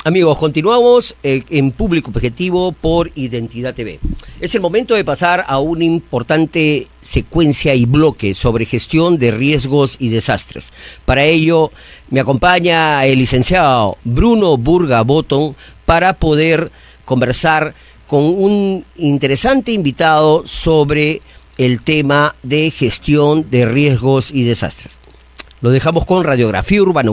Amigos, continuamos en Público Objetivo por Identidad TV. Es el momento de pasar a una importante secuencia y bloque sobre gestión de riesgos y desastres. Para ello me acompaña el licenciado Bruno Burga Botton para poder conversar con un interesante invitado sobre el tema de gestión de riesgos y desastres. Lo dejamos con Radiografía Urbana.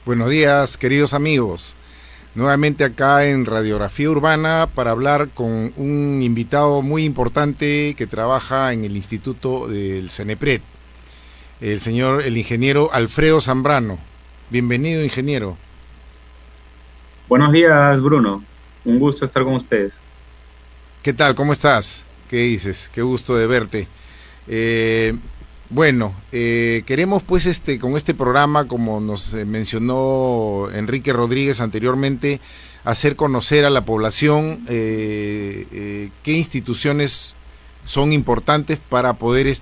Buenos días, queridos amigos. Nuevamente acá en Radiografía Urbana para hablar con un invitado muy importante que trabaja en el Instituto del CENEPRED, el ingeniero Alfredo Zambrano. Bienvenido, ingeniero. Buenos días, Bruno. Un gusto estar con ustedes. ¿Qué tal? ¿Cómo estás? ¿Qué dices? Qué gusto de verte. Bueno, queremos pues con este programa, como nos mencionó Enrique Rodríguez anteriormente, hacer conocer a la población qué instituciones son importantes para poder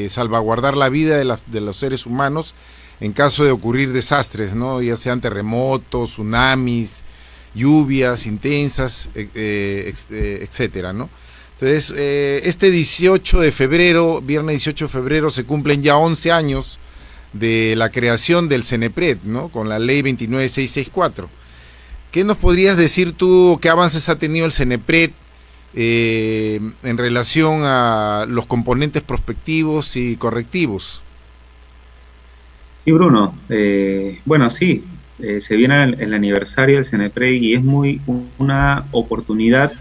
salvaguardar la vida de los seres humanos en caso de ocurrir desastres, ¿no? Ya sean terremotos, tsunamis, lluvias intensas, etcétera, ¿no? Entonces, este 18 de febrero, viernes 18 de febrero, se cumplen ya 11 años de la creación del CENEPRED, ¿no? Con la ley 29664. ¿Qué nos podrías decir tú, qué avances ha tenido el CENEPRED en relación a los componentes prospectivos y correctivos? Sí, Bruno. Bueno, sí, se viene el aniversario del CENEPRED y es una oportunidad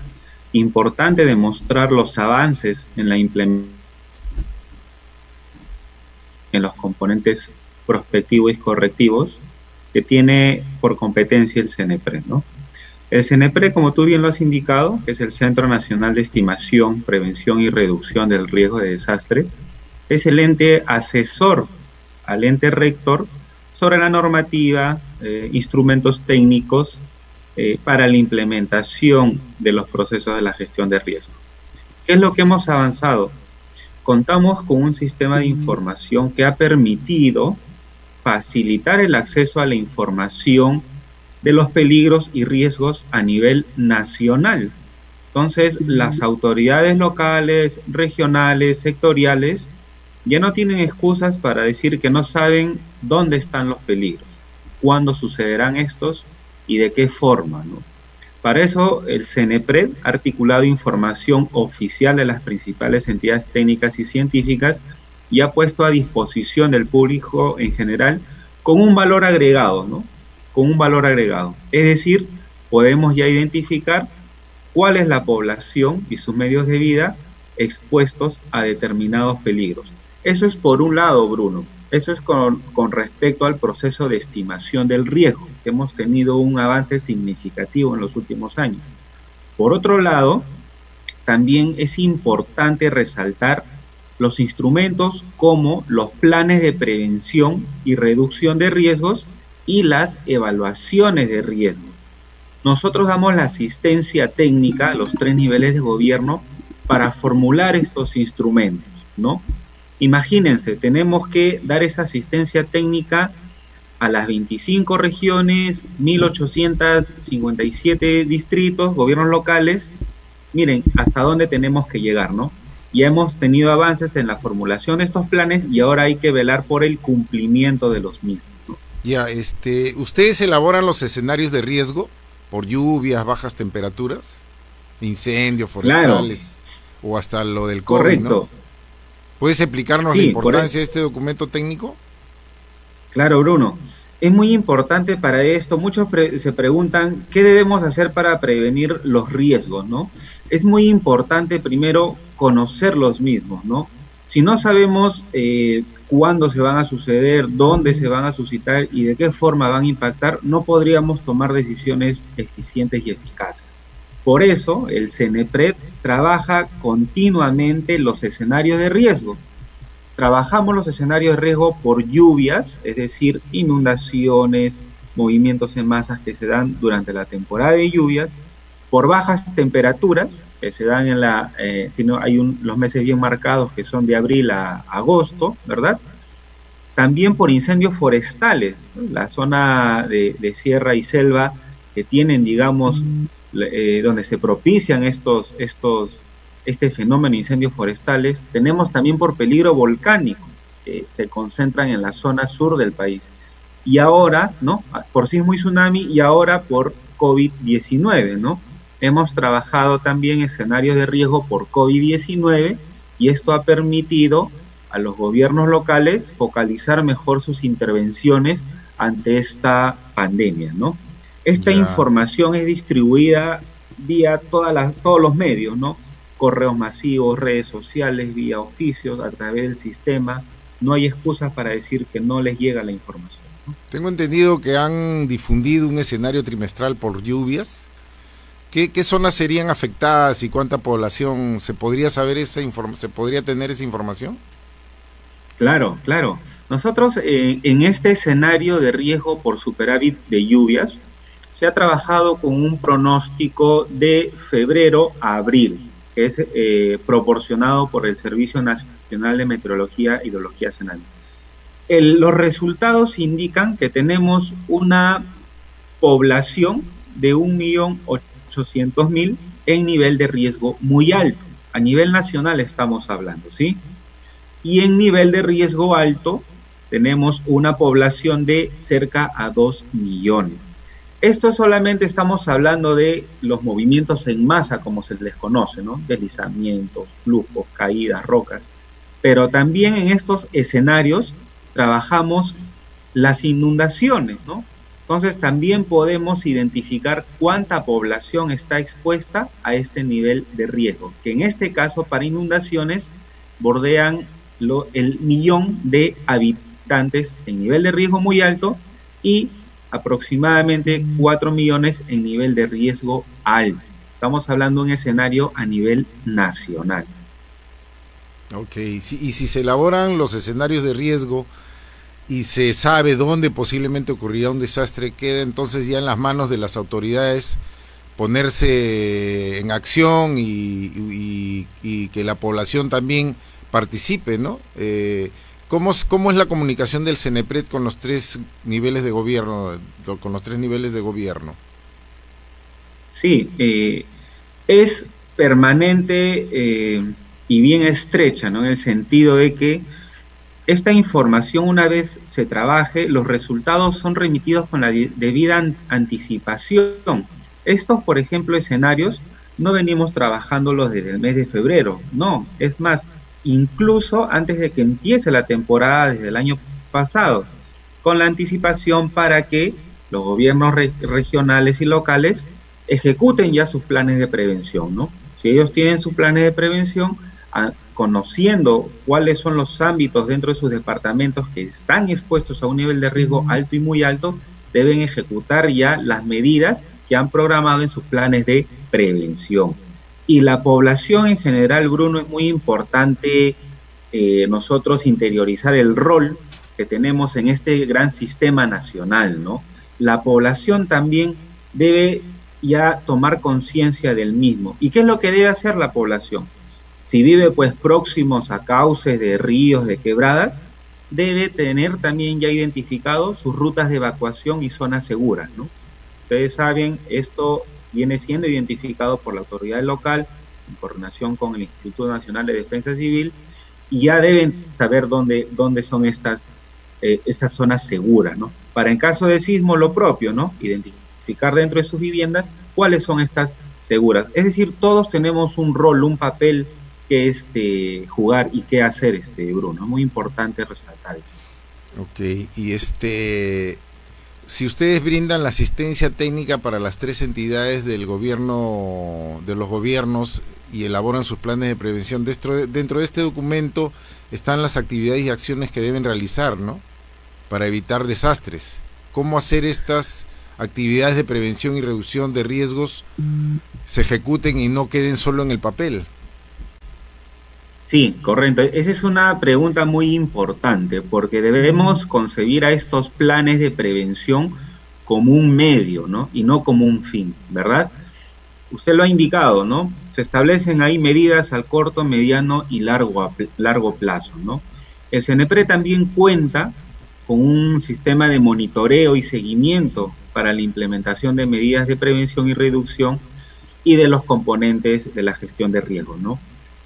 importante demostrar los avances en la implementación en los componentes prospectivos y correctivos que tiene por competencia el CENEPRED, ¿no? El CENEPRED, como tú bien lo has indicado, que es el Centro Nacional de Estimación, Prevención y Reducción del Riesgo de Desastre, es el ente asesor al ente rector sobre la normativa, instrumentos técnicos, para la implementación de los procesos de la gestión de riesgo. ¿Qué es lo que hemos avanzado? Contamos con un sistema de información que ha permitido facilitar el acceso a la información de los peligros y riesgos a nivel nacional. Entonces, las autoridades locales, regionales, sectoriales, ya no tienen excusas para decir que no saben dónde están los peligros, cuándo sucederán estos, y de qué forma, ¿no? Para eso el CENEPRED ha articulado información oficial de las principales entidades técnicas y científicas y ha puesto a disposición del público en general con un valor agregado, ¿no? Con un valor agregado. Es decir, podemos ya identificar cuál es la población y sus medios de vida expuestos a determinados peligros. Eso es por un lado, Bruno. Eso es con respecto al proceso de estimación del riesgo, que hemos tenido un avance significativo en los últimos años. Por otro lado, también es importante resaltar los instrumentos como los planes de prevención y reducción de riesgos y las evaluaciones de riesgo. Nosotros damos la asistencia técnica a los 3 niveles de gobierno para formular estos instrumentos, ¿no? Imagínense, tenemos que dar esa asistencia técnica a las 25 regiones, 1857 distritos, gobiernos locales. Miren hasta dónde tenemos que llegar, ¿no? Ya hemos tenido avances en la formulación de estos planes y ahora hay que velar por el cumplimiento de los mismos, ¿no? Ya, ¿ustedes elaboran los escenarios de riesgo por lluvias, bajas temperaturas, incendios forestales, claro, o hasta lo del COVID, correcto, ¿no? ¿Puedes explicarnos la importancia de este documento técnico? Claro, Bruno. Es muy importante para esto. Muchos se preguntan qué debemos hacer para prevenir los riesgos, ¿no? Es muy importante primero conocer los mismos, ¿no? Si no sabemos cuándo se van a suceder, dónde se van a suscitar y de qué forma van a impactar, no podríamos tomar decisiones eficientes y eficaces. Por eso, el CENEPRED trabaja continuamente los escenarios de riesgo. Trabajamos los escenarios de riesgo por lluvias, es decir, inundaciones, movimientos en masas que se dan durante la temporada de lluvias, por bajas temperaturas que se dan en los meses bien marcados que son de abril a agosto, ¿verdad? También por incendios forestales, ¿no? La zona de sierra y selva que tienen, digamos, donde se propician este fenómeno de incendios forestales. Tenemos también por peligro volcánico, que se concentran en la zona sur del país. Y ahora, ¿no? Por sismo y tsunami, y ahora por COVID-19, ¿no? Hemos trabajado también escenarios de riesgo por COVID-19 y esto ha permitido a los gobiernos locales focalizar mejor sus intervenciones ante esta pandemia, ¿no? Esta información es distribuida vía todos los medios, ¿no? Correos masivos, redes sociales, vía oficios, a través del sistema. No hay excusas para decir que no les llega la información, ¿no? Tengo entendido que han difundido un escenario trimestral por lluvias. ¿Qué zonas serían afectadas y cuánta población? ¿Se podría saber se podría tener esa información? Claro, claro. Nosotros en este escenario de riesgo por superávit de lluvias se ha trabajado con un pronóstico de febrero a abril, que es proporcionado por el Servicio Nacional de Meteorología e Hidrología SENAMI. Los resultados indican que tenemos una población de 1.800.000 en nivel de riesgo muy alto. A nivel nacional estamos hablando, ¿sí? Y en nivel de riesgo alto tenemos una población de cerca a 2 millones. Esto solamente estamos hablando de los movimientos en masa, como se les conoce, ¿no? Deslizamientos, flujos, caídas, rocas. Pero también en estos escenarios trabajamos las inundaciones, ¿no? Entonces también podemos identificar cuánta población está expuesta a este nivel de riesgo, que en este caso para inundaciones bordean el 1.000.000 de habitantes en nivel de riesgo muy alto y aproximadamente 4 millones en nivel de riesgo alto. Estamos hablando de un escenario a nivel nacional. Ok, y si se elaboran los escenarios de riesgo y se sabe dónde posiblemente ocurrirá un desastre, queda entonces ya en las manos de las autoridades ponerse en acción y que la población también participe, ¿no? ¿Cómo es la comunicación del CENEPRED con los tres niveles de gobierno? Sí, es permanente y bien estrecha, ¿no? En el sentido de que esta información, una vez se trabaje, los resultados son remitidos con la debida anticipación. Estos, por ejemplo, escenarios, no venimos trabajándolos desde el mes de febrero, no, es más, incluso antes de que empiece la temporada desde el año pasado, con la anticipación para que los gobiernos regionales y locales ejecuten ya sus planes de prevención, ¿no? Si ellos tienen sus planes de prevención, conociendo cuáles son los ámbitos dentro de sus departamentos que están expuestos a un nivel de riesgo alto y muy alto, deben ejecutar ya las medidas que han programado en sus planes de prevención. Y la población en general, Bruno, es muy importante nosotros interiorizar el rol que tenemos en este gran sistema nacional, ¿no? La población también debe ya tomar conciencia del mismo. ¿Y qué es lo que debe hacer la población? Si vive pues próximos a cauces de ríos, de quebradas, debe tener también ya identificado sus rutas de evacuación y zonas seguras, ¿no? Ustedes saben, esto viene siendo identificado por la autoridad local en coordinación con el Instituto Nacional de Defensa Civil y ya deben saber dónde son estas zonas seguras, ¿no? Para en caso de sismo lo propio, ¿no? Identificar dentro de sus viviendas cuáles son estas seguras. Es decir, todos tenemos un rol, un papel que jugar y qué hacer, Bruno. Es muy importante resaltar eso. Ok, y si ustedes brindan la asistencia técnica para las tres entidades del gobierno, de los gobiernos, y elaboran sus planes de prevención, dentro de este documento están las actividades y acciones que deben realizar, ¿no? Para evitar desastres. ¿Cómo hacer estas actividades de prevención y reducción de riesgos se ejecuten y no queden solo en el papel? Sí, correcto. Esa es una pregunta muy importante porque debemos concebir a estos planes de prevención como un medio, ¿no? Y no como un fin, ¿verdad? Usted lo ha indicado, ¿no? Se establecen ahí medidas al corto, mediano y largo plazo, ¿no? El CENEPRE también cuenta con un sistema de monitoreo y seguimiento para la implementación de medidas de prevención y reducción y de los componentes de la gestión de riesgos, ¿no?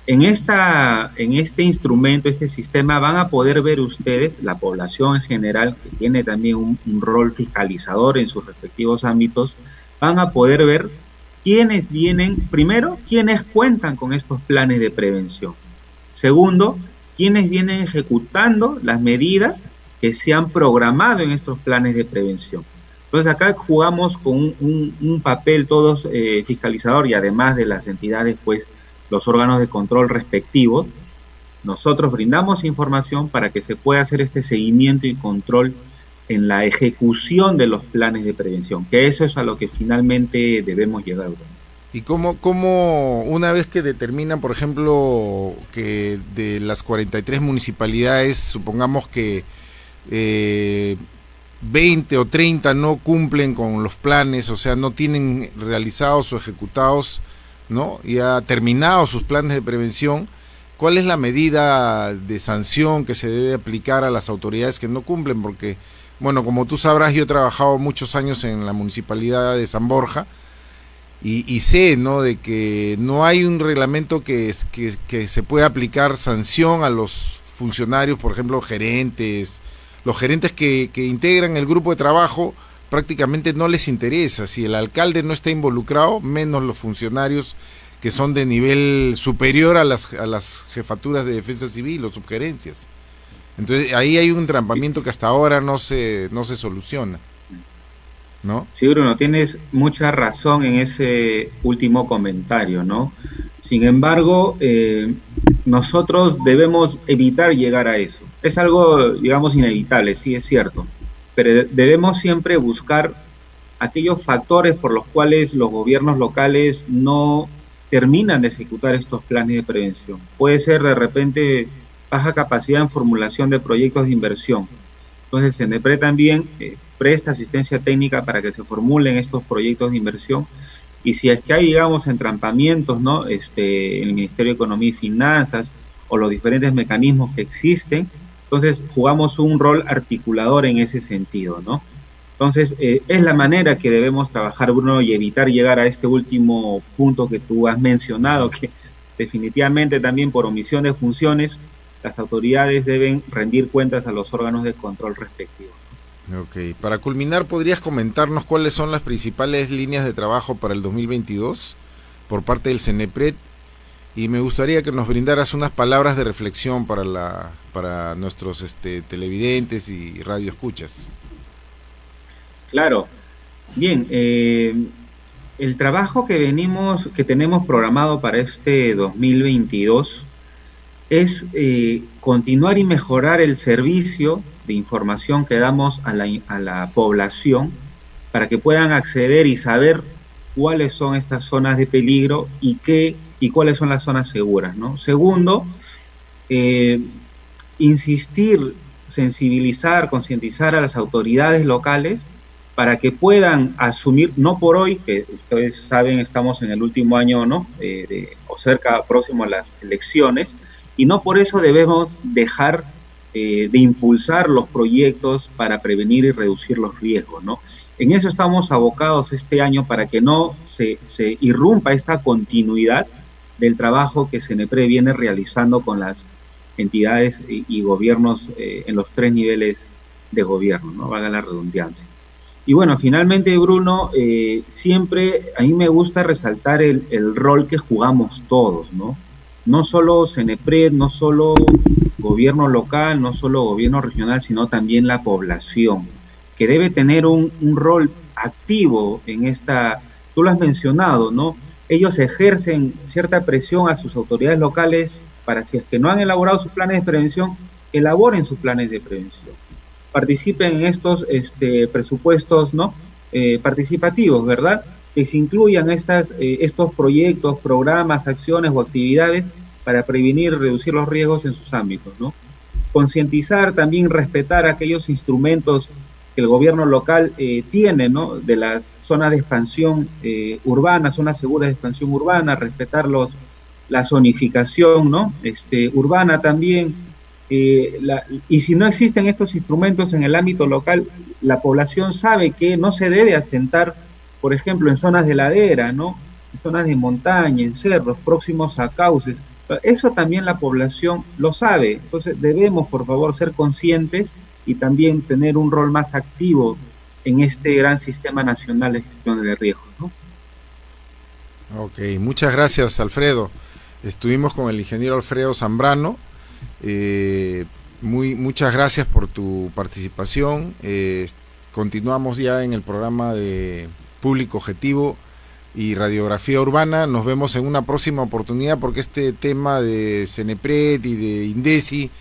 En este instrumento, este sistema, van a poder ver ustedes, la población en general, que tiene también un rol fiscalizador en sus respectivos ámbitos, van a poder ver quiénes vienen, primero, quiénes cuentan con estos planes de prevención. Segundo, quiénes vienen ejecutando las medidas que se han programado en estos planes de prevención. Entonces acá jugamos con un papel todos fiscalizador, y además de las entidades, pues, los órganos de control respectivos. Nosotros brindamos información para que se pueda hacer este seguimiento y control en la ejecución de los planes de prevención, que eso es a lo que finalmente debemos llegar. ¿Y cómo una vez que determinan, por ejemplo, que de las 43 municipalidades, supongamos que 20 o 30 no cumplen con los planes, o sea, no tienen realizados o ejecutados, ¿no?, ya terminados sus planes de prevención, ¿cuál es la medida de sanción que se debe aplicar a las autoridades que no cumplen? Porque, bueno, como tú sabrás, yo he trabajado muchos años en la municipalidad de San Borja y sé, ¿no?, de que no hay un reglamento que se pueda aplicar sanción a los funcionarios, por ejemplo, gerentes. Los gerentes que integran el grupo de trabajo prácticamente no les interesa. Si el alcalde no está involucrado, menos los funcionarios que son de nivel superior a las jefaturas de defensa civil o subgerencias. Entonces ahí hay un entrampamiento que hasta ahora no se soluciona, ¿no? Sí, Bruno, tienes mucha razón en ese último comentario, ¿no? Sin embargo, nosotros debemos evitar llegar a eso. Es algo, digamos, inevitable, sí, es cierto, pero debemos siempre buscar aquellos factores por los cuales los gobiernos locales no terminan de ejecutar estos planes de prevención. Puede ser de repente baja capacidad en formulación de proyectos de inversión. Entonces, el CENEPRE también presta asistencia técnica para que se formulen estos proyectos de inversión. Y si es que hay, digamos, entrampamientos, ¿no?, en el Ministerio de Economía y Finanzas o los diferentes mecanismos que existen, entonces jugamos un rol articulador en ese sentido, ¿no? Entonces, es la manera que debemos trabajar, Bruno, y evitar llegar a este último punto que tú has mencionado, que definitivamente también por omisión de funciones, las autoridades deben rendir cuentas a los órganos de control respectivos. Ok, para culminar, ¿podrías comentarnos cuáles son las principales líneas de trabajo para el 2022 por parte del CENEPRED? Y me gustaría que nos brindaras unas palabras de reflexión para nuestros televidentes y radioescuchas. Claro. Bien, el trabajo que tenemos programado para este 2022 es continuar y mejorar el servicio de información que damos a la población para que puedan acceder y saber cuáles son estas zonas de peligro y cuáles son las zonas seguras, ¿no? Segundo, insistir, sensibilizar, concientizar a las autoridades locales para que puedan asumir, no por hoy, que ustedes saben, estamos en el último año, ¿no?, próximo a las elecciones, y no por eso debemos dejar de impulsar los proyectos para prevenir y reducir los riesgos, ¿no? En eso estamos abocados este año para que no se irrumpa esta continuidad del trabajo que CENEPRE viene realizando con las entidades y gobiernos en los 3 niveles de gobierno, ¿no?, valga la redundancia. Y bueno, finalmente, Bruno, siempre a mí me gusta resaltar el rol que jugamos todos, ¿no? No solo CENEPRED, no solo gobierno local, no solo gobierno regional, sino también la población, que debe tener un rol activo en esta, tú lo has mencionado, ¿no? Ellos ejercen cierta presión a sus autoridades locales para, si es que no han elaborado sus planes de prevención, elaboren sus planes de prevención. Participen en estos presupuestos, ¿no?, participativos, ¿verdad?, que se incluyan estos proyectos, programas, acciones o actividades para prevenir y reducir los riesgos en sus ámbitos, ¿no? Concientizar, también respetar aquellos instrumentos que el gobierno local tiene, ¿no? De las zonas de expansión urbana, zonas seguras de expansión urbana, respetar la zonificación, ¿no? Urbana también. Y si no existen estos instrumentos en el ámbito local, la población sabe que no se debe asentar, por ejemplo, en zonas de ladera, ¿no? En zonas de montaña, en cerros, próximos a cauces. Eso también la población lo sabe. Entonces debemos, por favor, ser conscientes y también tener un rol más activo en este gran sistema nacional de gestión de riesgos, ¿no? Ok, muchas gracias, Alfredo. Estuvimos con el ingeniero Alfredo Zambrano. Muchas gracias por tu participación. Continuamos ya en el programa de Público Objetivo y Radiografía Urbana. Nos vemos en una próxima oportunidad, porque este tema de CENEPRED y de INDECI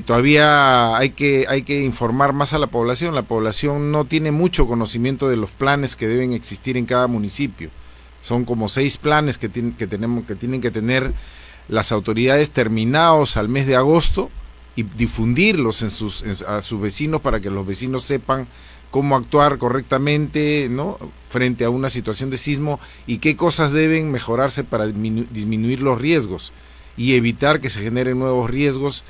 todavía hay que informar más a la población. La población no tiene mucho conocimiento de los planes que deben existir en cada municipio. Son como 6 planes que tienen que tener las autoridades terminados al mes de agosto y difundirlos a sus vecinos, para que los vecinos sepan cómo actuar correctamente, ¿no?, frente a una situación de sismo, y qué cosas deben mejorarse para disminuir los riesgos y evitar que se generen nuevos riesgos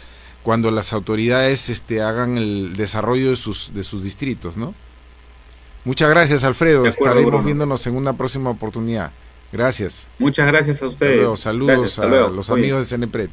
cuando las autoridades hagan el desarrollo de sus distritos, ¿no? Muchas gracias, Alfredo. Estaremos viéndonos en una próxima oportunidad. Gracias. Muchas gracias a ustedes. Saludos a los amigos de CENEPRED.